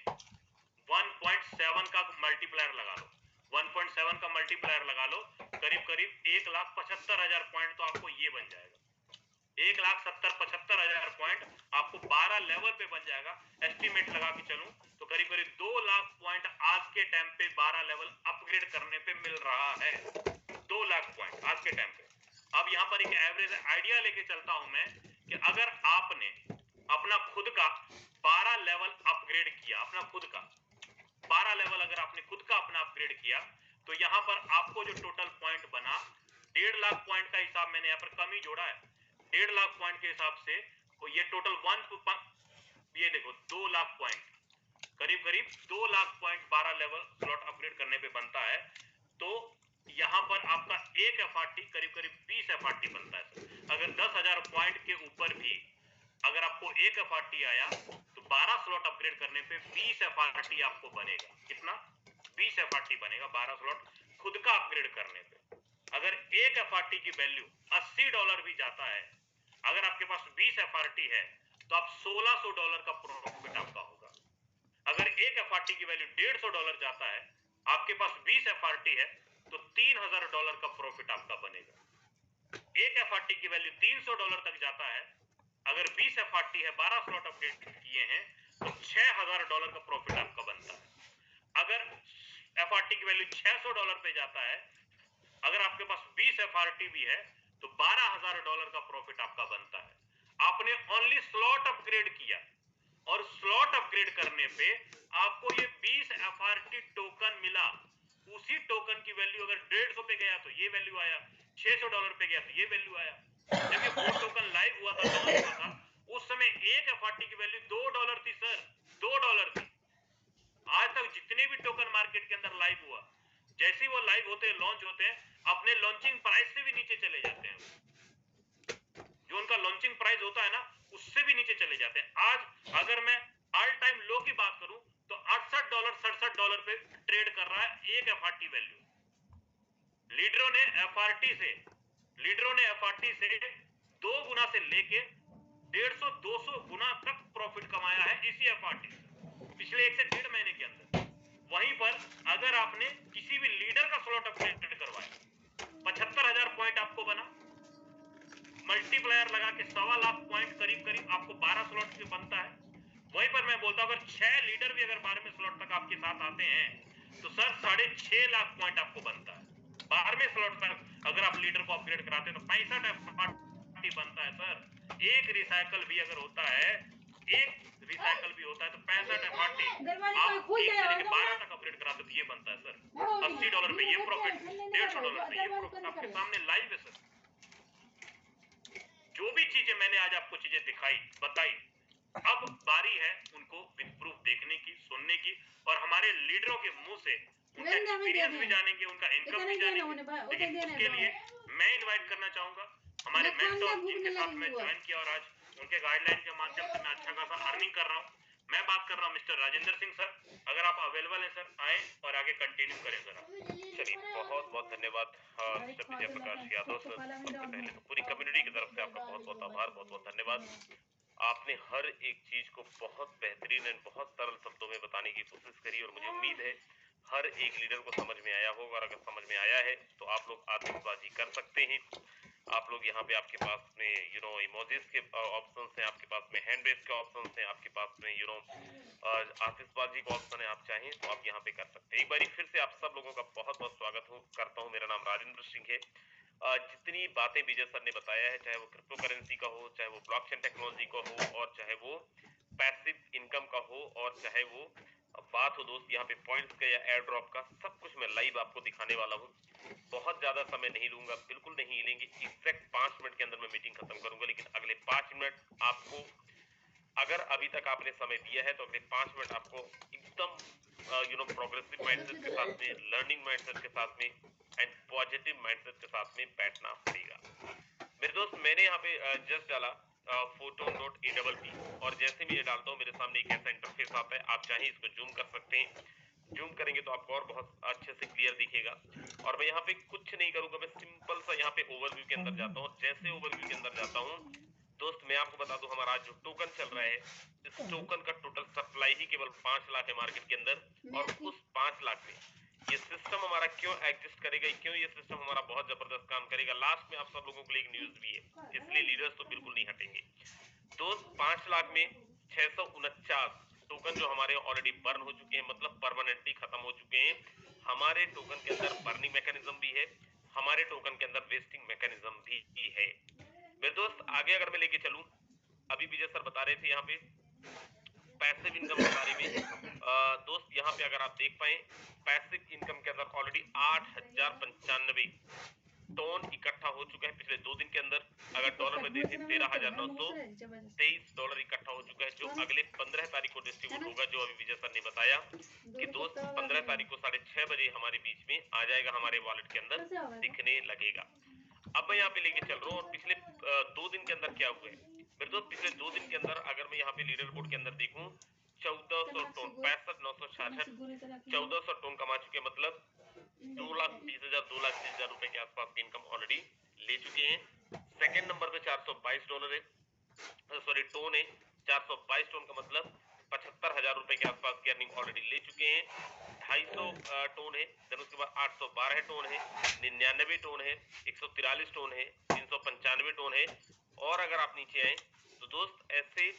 1.7 का मल्टीप्लायर लगा लो, 1.7 का मल्टीप्लायर लगा लो, करीब करीब 1,75,000 पॉइंट तो आपको ये बन जाएगा। 1,70,75,000 पॉइंट आपको 12 लेवल पे बन जाएगा। एस्टिमेट लगा के चलूं तो करीब करीब 2 लाख पॉइंट आज के टाइम पे 12 लेवल अपग्रेड करने पे मिल रहा है। 2 लाख पॉइंट आज के टाइम पे। अब यहाँ पर एक एवरेज आइडिया लेके चलता हूं मैं कि अगर आपने अपना खुद का 12 लेवल अपग्रेड किया, अपना खुद का 12 लेवल अगर आपने खुद का अपना अपग्रेड किया तो यहाँ पर आपको जो टोटल पॉइंट बना 1.5 लाख पॉइंट का हिसाब मैंने यहाँ पर कम ही जोड़ा है। 1.5 लाख पॉइंट के हिसाब से तो ये टोटल ये देखो 2 लाख पॉइंट, करीब करीब 2 lakh point 12 level slot upgrade करने पे बनता है। तो यहाँ पर आपका एक एफआरटी करीब करीब 20 एफआरटी बनता है। अगर 10,000 पॉइंट के ऊपर भी अगर आपको एक एफआरटी आया तो 12 स्लॉट अपग्रेड करने पे 20 एफआरटी आपको बनेगा। कितना? 20 एफआरटी बनेगा 12 स्लॉट खुद का अपग्रेड करने पे। अगर एक एफआरटी की वैल्यू $80 भी जाता है, अगर आपके पास 20 एफआरटी है तो आप $1,600 का प्रॉफिट आपका होगा। अगर एक एफआरटी की वैल्यू $150 जाता है, आपके पास 20 एफआरटी है तो $3,000 का प्रॉफिट आपका बनेगा। एक एफआरटी की वैल्यू $300 तक जाता है, अगर 20 एफआरटी है 12 स्लॉट अपडेट किए हैं तो $6,000 का प्रॉफिट आपका बनता है। अगर एफआरटी की वैल्यू $600 पे जाता है, अगर आपके पास 20 एफआरटी भी है तो $12,000 का प्रॉफिट आपका बनता है। आपने ओनली स्लॉट अपग्रेड किया और स्लॉट अपग्रेड करने पे आपको ये 20 एफआरटी टोकन मिला। उसी टोकन की वैल्यू अगर 150 पे गया तो ये वैल्यू आया, $600 पे गया तो ये वैल्यू आया। जब ये 4 टोकन लाइव हुआ था, लॉन्च हुआ था, उस समय एक एफआरटी की वैल्यू $2 थी सर, $2 थी। आज तक जितने भी टोकन मार्केट के अंदर लाइव हुआ, जैसे ही वो लाइव होते हैं, लॉन्च होते हैं, अपने लॉन्चिंग प्राइस से भी नीचे चले जाते हैं। जो उनका लॉन्चिंग प्राइस होता है ना, उससे भी नीचे चले जाते हैं। आज अगर मैं ऑल टाइम लो की बात करूं तो $68 $67 पे ट्रेड कर रहा है एक एफआरटी वैल्यू। लीडरों ने एफआरटी से 2 गुना से लेके 150-200 गुना तक प्रॉफिट कमाया है इसी एफआरटी पिछले 1 से 1.5 महीने के अंदर। वहीं पर अगर आपने किसी भी लीडर का स्लॉट अपग्रेड करवाया, 75,000 पॉइंट आपको बना, मल्टीप्लायर लगा के 1.25 लाख पॉइंट करीब करीब आपको 12 स्लॉट से बनता है। वहीं पर मैं बोलता हूं अगर 6 लीडर भी अगर 12वें स्लॉट तक आपके साथ आते हैं तो सर 6.5 लाख पॉइंट आपको बनता है। 12वें स्लॉट तक अगर आप लीडर को अपग्रेड कराते हैं तो 65 एफआरटी बनता है सर। एक रिसाइकल भी अगर होता है, एक रिसाइकल भी होता है तो 65 एफआरटी आप 1 से लेकर 12 तक अपग्रेड कराते तो ये बनता है सर $80 पे ये प्रॉफिट, $150 पे ये प्रॉफिट आपके सामने लाइव है सर। जो भी चीजें मैंने आज आपको चीजें दिखाई बताई, अब बारी है उनको विद प्रूफ देखने की, सुनने की और हमारे लीडरों के मुंह से उनका एक्सपीरियंस भी जानेंगे, उनका इनकम भी जानेंगे। लेकिन उसके लिए मैं इनवाइट करना चाहूंगा हमारे मेंटोर जिनके साथ मैं ज्वाइन किया और आज उनके गाइडलाइन के माध्यम से मैं अच्छा खासा अर्निंग कर रहा हूँ। मैं बात कर रहा हूँ मिस्टर राजेंद्र सिंह सर। अगर आप अवेलेबल हैं सर, आए और आगे कंटिन्यू करें सर। चलिए, बहुत बहुत धन्यवाद मिस्टर विजय प्रकाश यादव सर। सबसे पहले तो पूरी कम्युनिटी की तरफ से आपका बहुत बहुत आभार, बहुत बहुत धन्यवाद। आपने हर एक चीज को बहुत बेहतरीन और बहुत सरल शब्दों में बताने की कोशिश करी और मुझे उम्मीद है हर एक लीडर को समझ में आया होगा। और अगर समझ में आया है तो आप लोग आतिशबाजी कर सकते हैं। आप लोग यहाँ पे आपके पास में इमोजीज के ऑप्शंस हैं, आपके पास में हैंड रेज के ऑप्शंस हैं, आपके पास में आतिशबाजी का ऑप्शन है। आप चाहें तो आप यहाँ पे कर सकते हैं। एक बार फिर से आप सब लोगों का बहुत बहुत स्वागत करता हूँ। मेरा नाम राजेंद्र सिंह है। जितनी बातें विजय सर ने बताया है, चाहे वो क्रिप्टो करेंसी का हो, चाहे वो ब्लॉकचेन टेक्नोलॉजी का हो और चाहे वो पैसिव इनकम का हो और चाहे वो बात हो दोस्त यहाँ पे पॉइंट्स का या एयर ड्रॉप का, सब कुछ मैं लाइव आपको दिखाने वाला हूँ। बहुत ज्यादा समय नहीं लूंगा, बिल्कुल नहीं लेंगे, एग्जैक्ट 5 मिनट के अंदर मैं मीटिंग खत्म करूंगा। लेकिन अगले 5 मिनट आपको, अगर अभी तक आपने समय दिया है तो अगले 5 मिनट आपको एकदम प्रोग्रेसिव माइंडसेट के साथ में, लर्निंग माइंडसेट के साथ में एंड पॉजिटिव माइंडसेट के साथ में बैठना पड़ेगा। मेरे दोस्त, मैंने यहाँ पे जस्ट डाला photon.awp और जैसे मैं ये डालता हूँ मेरे सामने एक ऐसा इंटरफेस आता है। आप चाहें इसको जूम कर सकते हैं, जूम करेंगे तो आपको और बहुत अच्छे से क्लियर दिखेगा। और मैं यहाँ पे कुछ नहीं करूंगा, मैं सिंपल सा यहाँ पे ओवरव्यू के अंदर जाता हूँ। जैसे ओवरव्यू के अंदर जाता हूँ दोस्त, मैं आपको बता दूं, हमारा जो टोकन चल रहा है, इस टोकन का टोटल सप्लाई ही केवल 5 लाख है मार्केट के अंदर। और उस 5 लाख में ये सिस्टम हमारा क्यों एग्जिस्ट करेगा, क्यों ये सिस्टम हमारा बहुत जबरदस्त काम करेगा, लास्ट में आप सब लोगों के लिए एक न्यूज भी है, इसलिए लीडर्स तो बिल्कुल नहीं हटेंगे दोस्त। 5 लाख में 649 टोकन जो हमारे ऑलरेडी बर्न हो चुके हैं, मतलब परमानेंटली खत्म हो चुके हैं। हमारे टोकन के अंदर बर्निंग मैकेनिज्म भी है, हमारे टोकन के अंदर वेस्टिंग मैकेनिज्म भी है। मेरे दोस्त, आगे अगर मैं लेके चलूं, अभी विजय सर बता रहे थे यहाँ पे पैसिव इनकम के बारे में। दोस्त यहाँ पे अगर आप देख पाए, पैसिव इनकम के अंदर ऑलरेडी 8095 टोन इकट्ठा हो चुका है पिछले 2 दिन के अंदर। अगर डॉलर में देखें, $13,923 इकट्ठा हो चुका है, जो अगले 15 तारीख को डिस्ट्रीब्यूट होगा, जो अभी विजय सर ने बताया कि दोस्त 15 तारीख को 6:30 बजे हमारे बीच में आ जाएगा, हमारे वॉलेट के अंदर दिखने लगेगा। अब मैं यहाँ पे लेके चल रहा हूँ, और पिछले 2 दिन के अंदर क्या हुआ है मेरे दोस्त। पिछले 2 दिन के अंदर अगर मैं यहाँ पे लीडर बोर्ड के अंदर देखूं, 1400 टोन 65,966 1400 टोन कमा चुके, मतलब 2,20,000 2,30,000 रुपए के आसपास की इनकम ऑलरेडी ले चुके हैं। सेकंड नंबर पे $422 है, सॉरी टोन है। 422 टोन का मतलब 75,000 रुपए के आसपास की अर्निंग ऑलरेडी ले चुके हैं। 250 टोन है, देन उसके बाद 812 टोन है, 99 टोन है, 143 टोन है, 395 टोन है। और अगर आप नीचे आए तो दोस्त, ऐसे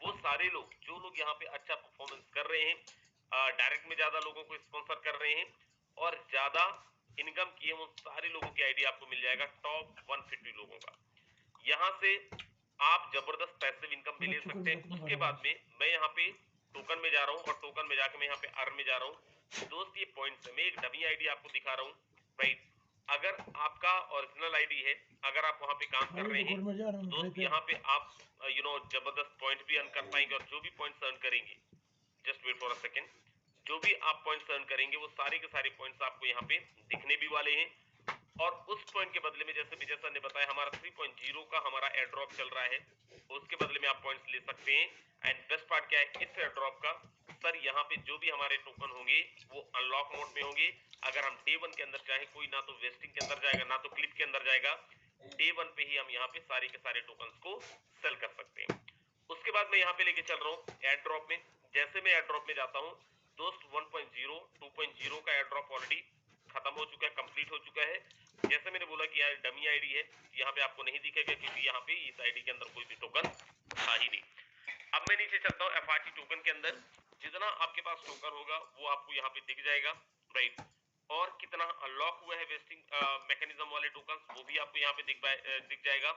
वो सारे लोग जो लोग यहाँ पे अच्छा परफॉर्मेंस कर रहे हैं, डायरेक्ट में ज्यादा लोगों को स्पॉन्सर कर रहे हैं और ज्यादा इनकम किए, वो सारे लोगों की आईडी आपको मिल जाएगा, टॉप 150 लोगों का। यहाँ से आप जबरदस्त पैसिव इनकम भी ले सकते हैं। उसके बाद में मैं यहाँ पे टोकन में जा रहा हूँ, और टोकन में जाके मैं यहाँ पे अर्न में जा रहा हूँ दोस्त। ये पॉइंट्स है, मैं एक डमी आईडी आपको दिखा रहा हूँ, राइट। अगर आपका ओरिजिनल आईडी है, अगर आप वहां पे काम कर रहे हैं तो दोस्त, यहाँ पे आप जबरदस्त पॉइंट भी अर्न कर पाएंगे। और जो भी पॉइंट्स अर्न करेंगे, just wait for a second, जो भी आप पॉइंट्स अर्न करेंगे वो सारे के सारे पॉइंट्स आपको यहाँ पे दिखने भी वाले हैं। और उस पॉइंट के बदले में, जैसे विजय सर ने बताया, हमारा 3.0 का हमारा एयर ड्रॉप चल रहा है, उसके बदले में आप पॉइंट्स ले सकते हैं। एंड बेस्ट पार्ट क्या है इस एयर ड्रॉप का, सर यहाँ पे जो भी हमारे टोकन होंगे वो अनलॉक मोड में होंगे। अगर हम डे 1 के अंदर चाहे, कोई ना तो वेस्टिंग के अंदर जाएगा ना तो क्लिप के अंदर जाएगा, डे 1 पे ही हम यहाँ पे सारे के सारे टोकन को सेल कर सकते हैं। उसके बाद मैं यहाँ पे लेके चल रहा हूँ एयर ड्रॉप में। जैसे मैं एयर ड्रॉप में जाता हूँ दोस्त, 1.0 2.0 का एयर ड्रॉप ऑलरेडी खत्म हो चुका है, कंप्लीट हो चुका है। जैसे मैंने बोला कि यार डमी आईडी है, यहाँ पे आपको नहीं दिखेगा क्योंकि यहाँ पे इस आईडी के अंदर कोई भी टोकन था ही नहीं। अब मैं नीचे चलता हूँ एफआरटी टोकन के अंदर। जितना आपके पास टोकन होगा वो आपको यहाँ पे दिख जाएगा, राइट। और कितना अनलॉक हुआ है वेस्टिंग मैकेनिज्म वाले टोकन, वो भी आपको यहाँ पे दिख जाएगा।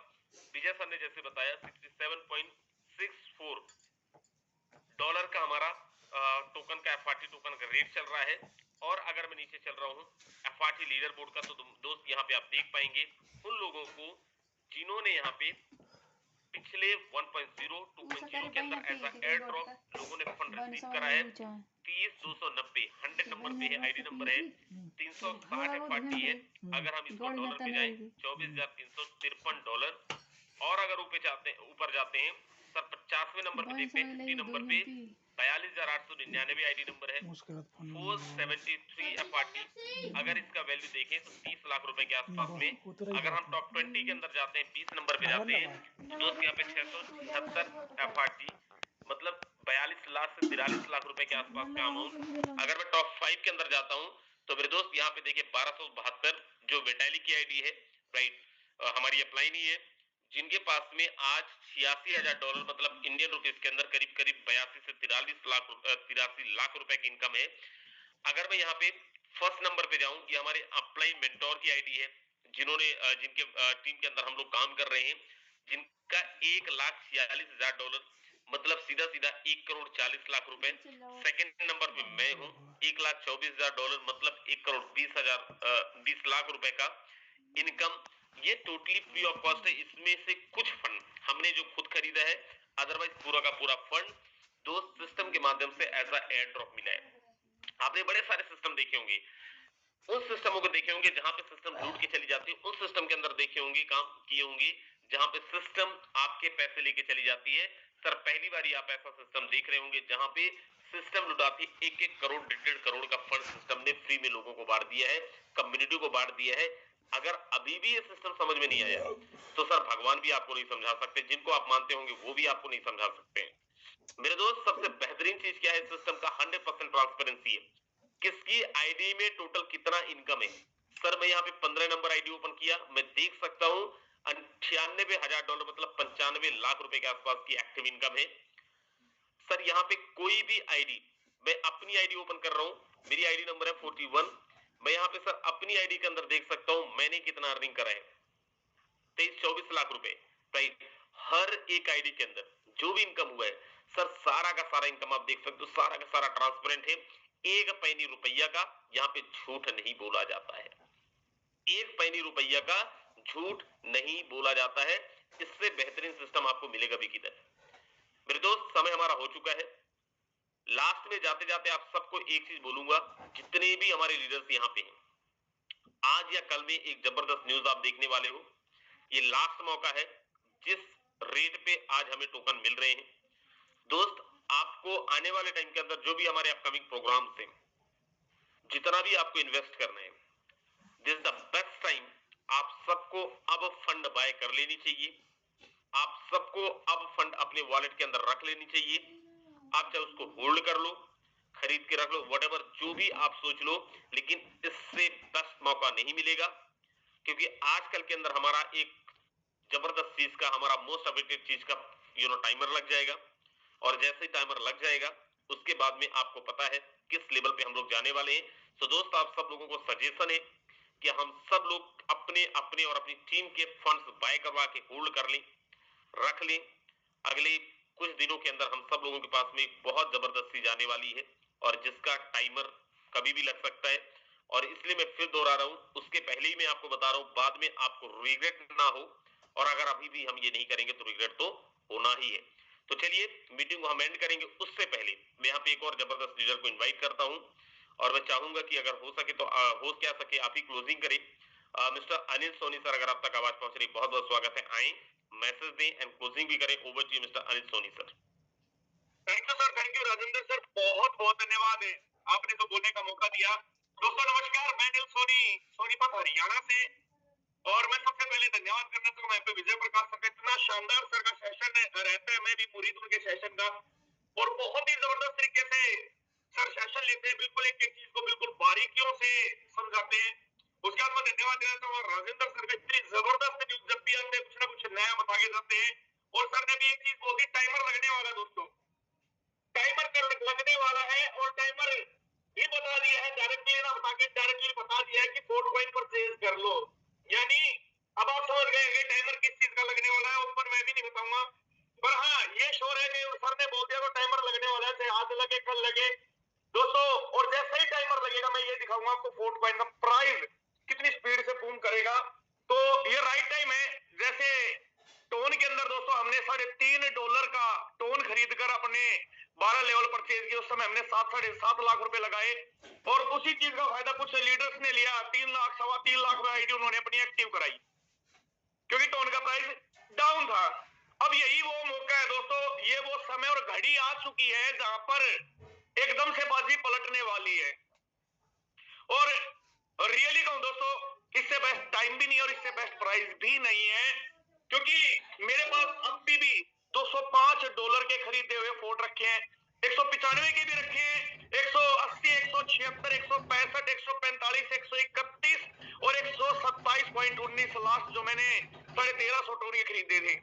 विजय सर ने जैसे बताया, $67.64 का हमारा टोकन का एफआरटी टोकन का रेट चल रहा है। और अगर मैं नीचे चल रहा हूँ एफआरटी लीडर बोर्ड का, तो दोस्त यहाँ पे आप देख पाएंगे उन लोगों को जिन्होंने यहाँ पे पिछले 1.0 2.0 के अंदर ऐसा एयर ड्रॉप लोगों ने फंड रिसीव करा है। 30,290 100 नंबर पे है, आईडी नंबर है, 360 एफआरटी है। अगर हम इसको डॉलर पे जाएं, $24,353। और अगर ऊपर जाते हैं सर, 50वें नंबर पे देखते हैं, 50 नंबर पे 42,899 आईडी नंबर है, 473 एफआरटी। अगर इसका वैल्यू देखें तो 30 लाख रुपए के आसपास में। अगर हम टॉप 20 के अंदर जाते हैं, 20 नंबर पे जाते हैं, तो दोस्त यहाँ पे 676 एफआरटी, मतलब 42 लाख से 43 लाख रुपए के आसपास का अमाउंट। अगर मैं टॉप 5 के अंदर जाता हूँ तो मेरे दोस्त यहाँ पे देखिए 1272 जो वेटाली की आईडी है, राइट, हमारी अप्लाई नहीं है, जिनके पास में आज $86,000 मतलब इंडियन रुपीस के अंदर करीब करीब 82 से 83 लाख रुपए की इनकम है। अगर मैं यहाँ पे फर्स्ट नंबर पे जाऊं, ये हमारे अप्लाई मेंटोर की आईडी है, जिन्होंने जिनके टीम के अंदर हम लोग काम कर रहे हैं, जिनका $1,46,000 मतलब सीधा सीधा 1,40,00,000 रुपए। सेकंड नंबर पे मैं हूँ, $1,24,000 मतलब 1,20,00,000 रुपए का इनकम। ये टोटली फ्री ऑफ कॉस्ट है। इसमें से कुछ फंड हमने जो खुद खरीदा है, अदरवाइज पूरा का पूरा फंड दोस्त सिस्टम के माध्यम से ऐसा एयर ड्रॉप मिला है। आपने बड़े सारे सिस्टम देखे होंगे, उन सिस्टमों को देखे होंगे जहां पे सिस्टम लूट के चली जाती है, उन सिस्टम के अंदर देखे होंगे, काम किए होंगे जहां पे सिस्टम आपके पैसे लेके चली जाती है। सर पहली बार आप ऐसा सिस्टम देख रहे होंगे जहां पे सिस्टम लुटाती, 1-1 करोड़ 1.5 करोड़ का फंड सिस्टम ने फ्री में लोगों को बांट दिया है, कम्युनिटी को बांट दिया है। अगर अभी भी ये सिस्टम समझ में नहीं आया तो सर भगवान भी आपको नहीं समझा सकते, जिनको आप मानते होंगे वो भी आपको नहीं समझा सकते। मेरे दोस्त, सबसे बेहतरीन चीज क्या है सिस्टम का? 100% ट्रांसपेरेंसी है। किसकी आईडी में टोटल कितना इनकम है। सर मैं यहाँ पे 15 नंबर आईडी ओपन किया, मैं देख सकता हूँ $98,000 मतलब 95 लाख रुपए के आसपास की एक्टिव इनकम है। सर यहाँ पे कोई भी आईडी, मैं अपनी आईडी ओपन कर रहा हूँ, मेरी आईडी नंबर है 41। मैं यहाँ पे सर अपनी आईडी के अंदर देख सकता हूँ मैंने कितना अर्निंग करा है, 23-24 लाख रुपए। राइट, हर एक आईडी के अंदर जो भी इनकम हुआ है सर, सारा का सारा इनकम आप देख सकते हो, सारा का सारा ट्रांसपेरेंट है। एक पैनी रुपया का यहाँ पे झूठ नहीं बोला जाता है, एक पैनी रुपया का झूठ नहीं बोला जाता है। इससे बेहतरीन सिस्टम आपको मिलेगा भी किधर। मेरे दोस्त, समय हमारा हो चुका है। लास्ट में जाते जाते आप सबको एक चीज बोलूंगा, जितने भी हमारे लीडर्स यहाँ पे हैं, आज या कल में एक जबरदस्त न्यूज आप देखने वाले हो। ये लास्ट मौका है। जिस रेट पे आज हमें टोकन मिल रहे हैं दोस्त, आपको आने वाले टाइम के अंदर जो भी हमारे अपकमिंग प्रोग्राम्स हैं, जितना भी आपको इन्वेस्ट करना है, दिस द बेस्ट टाइम। आप सबको अब फंड बाय कर लेनी चाहिए। आप सबको अब फंड अपने वॉलेट के अंदर रख लेनी चाहिए। आप चाहे उसको होल्ड कर लो, खरीद के रख लो, व्हाटएवर जो भी आप सोच लो, लेकिन इससे बेस्ट मौका नहीं मिलेगा। क्योंकि आजकल के अंदर हमारा एक जबरदस्त चीज का, हमारा मोस्ट अवेटेड चीज का टाइमर लग जाएगा। और जैसे ही टाइमर लग जाएगा उसके बाद में आपको पता है किस लेवल पे हम लोग जाने वाले हैं। तो दोस्त, आप सब लोगों को सजेशन है कि हम सब लोग अपने अपने और अपनी टीम के फंड्स बाय करवा के होल्ड कर लें, रख लें। अगले कुछ दिनों के अंदर हम सब लोगों के पास में बहुत जबरदस्त चीज आने वाली है, और जिसका टाइमर कभी भी लग सकता है। और इसलिए मैं फिर दोहरा रहा हूं, उसके पहले ही मैं आपको बता रहा हूं, बाद में आपको रिग्रेट ना हो। और अगर अभी भी हम ये नहीं करेंगे तो रिग्रेट तो होना ही है। तो चलिए मीटिंग को हम एंड करेंगे, उससे पहले मैं यहाँ पे एक और जबरदस्त लीडर को इन्वाइट करता हूँ, और मैं चाहूंगा कि अगर हो सके तो हो क्या सके आप ही क्लोजिंग करें। मिस्टर अनिल सोनी सर, अगर आप तक आवाज पहुंच रही, बहुत बहुत स्वागत है। आए, मैसेज दें एंड क्लोजिंग भी करें। Over to mister Anil Soni sir. Thank you sir, thank you Rajendra sir, बहुत बहुत धन्यवाद है, आपने तो बोलने का मौका दिया। दोस्तों नमस्कार, मैं अनिल सोनी, सोनीपत हरियाणा से। और मैं सबसे पहले धन्यवाद करना चाहूंगा मैं पे विजय प्रकाश सर का, इतना शानदार सर का सेशन रहता है, मैं भी मुरीद उनके सेशन का, और बहुत ही जबरदस्त तरीके से सर सेशन लेते हैं, बिल्कुल एक एक चीज को बिल्कुल बारीकियों से समझाते हैं। उसके बाद मैं धन्यवाद देना चाहूंगा राजेंद्र सर का, इतनी जबरदस्त न्यूज जब भी आते हैं कुछ ना कुछ नया बता के जाते हैं। और सर ने भी एक चीज बोल दी, टाइमर लगने वाला दोस्तों, टाइमर लगने वाला है, और टाइमर भी बता दिया है, डायरेक्टली ना बता के डायरेक्टली बता दिया है कि फोर्ट कॉइन परचेज कर लो। यानी अब आप समझ गए कि टाइमर किस चीज का लगने वाला है, ऊपर मैं भी नहीं बताऊंगा, पर हाँ ये श्योर है कि सर ने बोल दिया तो टाइमर लगने वाला है, चाहे आज लगे कल लगे दोस्तों। और जैसे ही टाइमर लगेगा मैं ये दिखाऊंगा आपको फोर्ट कॉइन का प्राइस कितनी स्पीड से बूम करेगा। तो ये राइट टाइम है। जैसे टोन के अंदर दोस्तों हमने $3.5 का टोन खरीद कर अपने 12 लेवल परचेज किए, उस समय हमने 7-7.5 लाख रुपए लगाए, और उसी चीज का फायदा कुछ लीडर्स ने लिया, 3 लाख 3.25 लाख में आईडी उन्होंने अपनी एक्टिव कराई, क्योंकि टोन का प्राइस डाउन था। अब यही वो मौका है दोस्तों, ये वो समय और घड़ी आ चुकी है जहां पर एकदम से बाजी पलटने वाली है। और रियली कहूं दोस्तों, इससे बेस्ट टाइम भी नहीं और इससे बेस्ट प्राइस भी नहीं है, क्योंकि मेरे पास अभी भी $205 के खरीदे हुए फोर्ट रखे हैं, 195 के भी रखे हैं, 180, 176, 165, 145, 131 और 127.19 लास्ट जो मैंने 1350 टोन के खरीदे थे।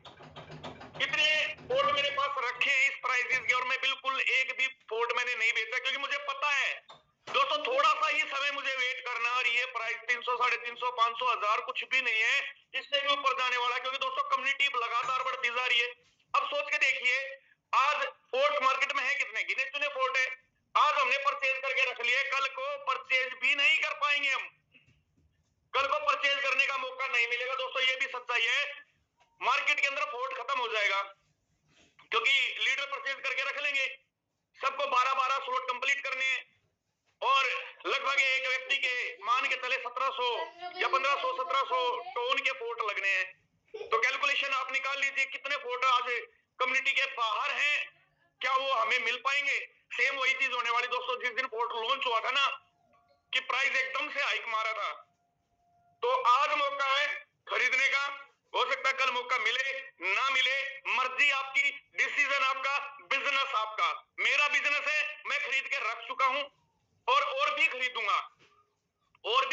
इतने फोर्ट मेरे पास रखे हैं इस प्राइसेस के, और मैं बिल्कुल एक भी फोर्ट मैंने नहीं बेचा, क्योंकि मुझे पता है दोस्तों थोड़ा सा ही समय मुझे वेट करना, और ये प्राइस 300, 350, 500, 1000 कुछ भी नहीं है, इससे भी ऊपर जाने वाला है, क्योंकि दोस्तों कम्युनिटी लगातार बढ़ती जा रही है। अब सोच के देखिए, आज फोर्ट मार्केट में है कितने, गिने चुने फोर्ट है। आज हमने परचेज करके रख लिए, कल को परचेज भी नहीं कर पाएंगे हम, कल को परचेज करने का मौका नहीं मिलेगा दोस्तों। ये भी सच्चाई है, मार्केट के अंदर फोर्ट खत्म हो जाएगा, क्योंकि लीडर परचेज करके रख लेंगे, सबको 12-12 स्लॉट कंप्लीट करने हैं, और लगभग एक व्यक्ति के मान के तले 1700 या 1500 1700 टोन के फोर्ट लगने हैं। तो कैलकुलेशन आप निकाल लीजिए कितने फोर्ट आज कम्युनिटी के बाहर हैं, क्या वो हमें मिल पाएंगे। सेम वही चीज होने वाली दोस्तों, जिस दिन फोर्ट लॉन्च हुआ था ना, कि प्राइस एकदम से हाइक मारा था, तो आज मौका है खरीदने का। हो सकता है कल मौका मिले ना मिले, मर्जी आपकी, डिसीजन आपका, बिजनेस आपका। मेरा बिजनेस है, मैं खरीद के रख चुका हूं और भी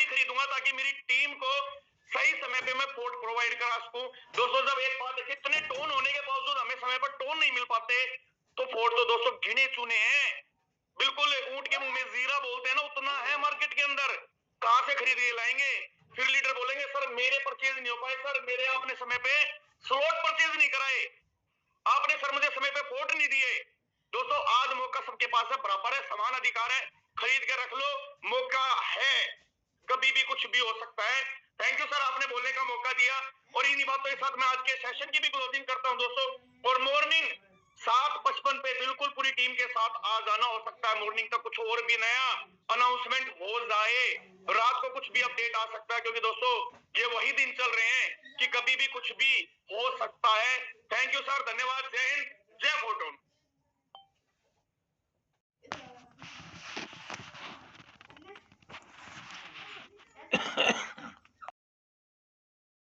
खरीदूंगा, ताकि मेरी टीम को सही समय पे मैं फोर्ट प्रोवाइड करा सकूं। दोस्तों जब एक बात देखिए, इतने टोन होने के बावजूद हमें समय पर टोन नहीं मिल पाते, तो फोर्ट तो दोस्तों गिने चुने हैं, बिल्कुल ऊंट के मुंह में जीरा बोलते हैं ना, उतना है मार्केट के अंदर। कहां से खरीद के लाएंगे? फिर लीडर बोलेंगे सर मेरे परचेज नहीं हो पाए, सर मेरे आपने समय पे स्लॉट परचेज नहीं कराए, आपने सर मुझे समय पे फोर्ट नहीं दिए। दोस्तों आज मौका सबके पास है, बराबर है, समान अधिकार है, खरीद के रख लो, मौका है, कभी भी कुछ भी हो सकता है। थैंक यू सर, आपने बोलने का मौका दिया, और इन्हीं बातों के साथ मैं आज के सेशन की भी क्लोजिंग करता हूं दोस्तों। और मॉर्निंग 7:55 पे बिल्कुल पूरी टीम के साथ आ जाना, हो सकता है मॉर्निंग तक कुछ और भी नया अनाउंसमेंट हो जाए, रात को कुछ भी अपडेट आ सकता है, क्योंकि दोस्तों ये वही दिन चल रहे हैं कि कभी भी कुछ भी हो सकता है। थैंक यू सर, धन्यवाद, जय हिंद।